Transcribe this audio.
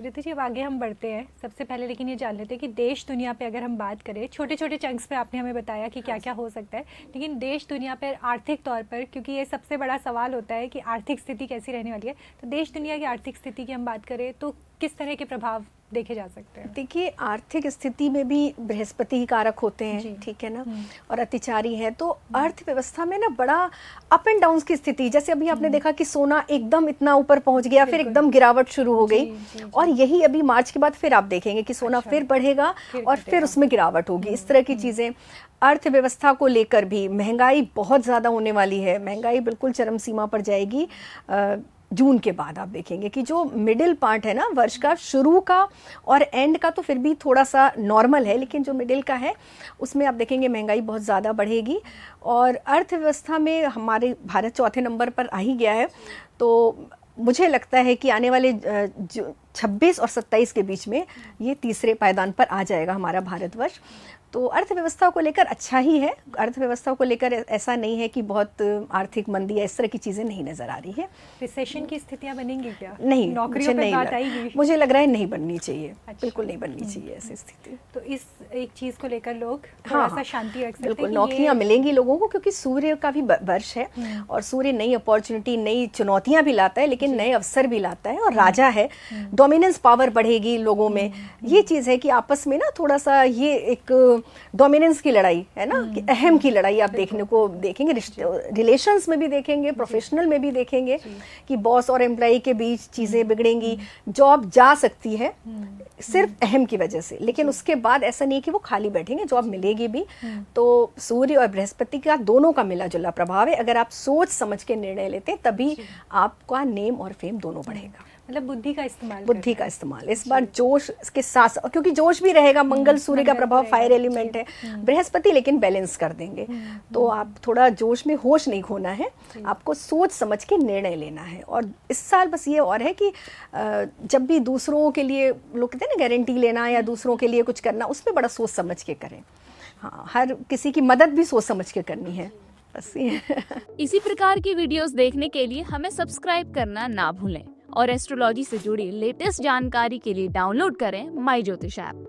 रितु जी, अब आगे हम बढ़ते हैं। सबसे पहले लेकिन ये जान लेते हैं कि देश दुनिया पे अगर हम बात करें, छोटे छोटे चंक्स पे आपने हमें बताया कि क्या क्या हो सकता है, लेकिन देश दुनिया पर आर्थिक तौर पर, क्योंकि ये सबसे बड़ा सवाल होता है कि आर्थिक स्थिति कैसी रहने वाली है, तो देश दुनिया की आर्थिक स्थिति की हम बात करें तो किस तरह के प्रभाव देखे जा सकते हैं? देखिए, आर्थिक स्थिति में भी बृहस्पति ही कारक होते हैं, ठीक है ना, और अतिचारी है, तो अर्थव्यवस्था में ना बड़ा अप एंड डाउन की स्थिति, जैसे अभी आपने देखा कि सोना एकदम इतना ऊपर पहुंच गया, फिर एकदम गिरावट शुरू हो गई, और यही अभी मार्च के बाद फिर आप देखेंगे कि सोना फिर बढ़ेगा और फिर उसमें गिरावट होगी। इस तरह की चीजें अर्थव्यवस्था को लेकर भी, महंगाई बहुत ज़्यादा होने वाली है, महंगाई बिल्कुल चरम सीमा पर जाएगी। जून के बाद आप देखेंगे कि जो मिडिल पार्ट है ना वर्ष का, शुरू का और एंड का तो फिर भी थोड़ा सा नॉर्मल है, लेकिन जो मिडिल का है उसमें आप देखेंगे महंगाई बहुत ज़्यादा बढ़ेगी। और अर्थव्यवस्था में हमारे भारत चौथे नंबर पर आ ही गया है, तो मुझे लगता है कि आने वाले 26 और 27 के बीच में ये तीसरे पायदान पर आ जाएगा हमारा भारतवर्ष। तो अर्थव्यवस्था को लेकर अच्छा ही है, अर्थव्यवस्था को लेकर ऐसा नहीं है कि बहुत आर्थिक मंदी या इस तरह की चीज़ें नहीं नज़र आ रही है। रिसेशन की स्थितियां बनेंगी क्या? नहीं, नौकरियों पे बात आएगी? मुझे लग रहा है नहीं बननी चाहिए। अच्छा। बिल्कुल नहीं बननी चाहिए ऐसी स्थिति। तो इस एक चीज़ को लेकर लोग थोड़ा सा शांति रख सकते हैं। बिल्कुल नौकरियां मिलेंगी लोगों को, क्योंकि सूर्य का भी वर्ष है और सूर्य नई अपॉर्चुनिटी, नई चुनौतियां भी लाता है, लेकिन नए अवसर भी लाता है, और राजा है, डोमिनेंस पावर बढ़ेगी लोगों में। ये चीज़ है कि आपस में ना थोड़ा सा ये एक डोमिनेंस की लड़ाई है ना, कि अहम की लड़ाई आप देखने को देखेंगे, रिलेशंस में भी देखेंगे, प्रोफेशनल में भी देखेंगे कि बॉस और एम्प्लॉय के बीच चीज़ें बिगड़ेंगी, जॉब जा सकती है सिर्फ अहम की वजह से, लेकिन उसके बाद ऐसा नहीं है कि वो खाली बैठेंगे, जॉब मिलेगी भी। तो सूर्य और बृहस्पति का दोनों का मिला जुला प्रभाव है। अगर आप सोच समझ के निर्णय लेते हैं तभी आपका नेम और फेम दोनों बढ़ेगा। मतलब बुद्धि का इस्तेमाल, बुद्धि का इस्तेमाल इस बार जोश के साथ, क्योंकि जोश भी रहेगा, मंगल सूर्य का प्रभाव फायर एलिमेंट है, बृहस्पति लेकिन बैलेंस कर देंगे, तो आप थोड़ा जोश में होश नहीं खोना है, आपको सोच समझ के निर्णय लेना है। और इस साल बस ये और है कि जब भी दूसरों के लिए लोग कहते हैं ना गारंटी लेना या दूसरों के लिए कुछ करना, उसमें बड़ा सोच समझ के करें। हाँ, हर किसी की मदद भी सोच समझ के करनी है, बस ये। इसी प्रकार की वीडियोस देखने के लिए हमें सब्सक्राइब करना ना भूलें और एस्ट्रोलॉजी से जुड़ी लेटेस्ट जानकारी के लिए डाउनलोड करें माई ज्योतिष ऐप।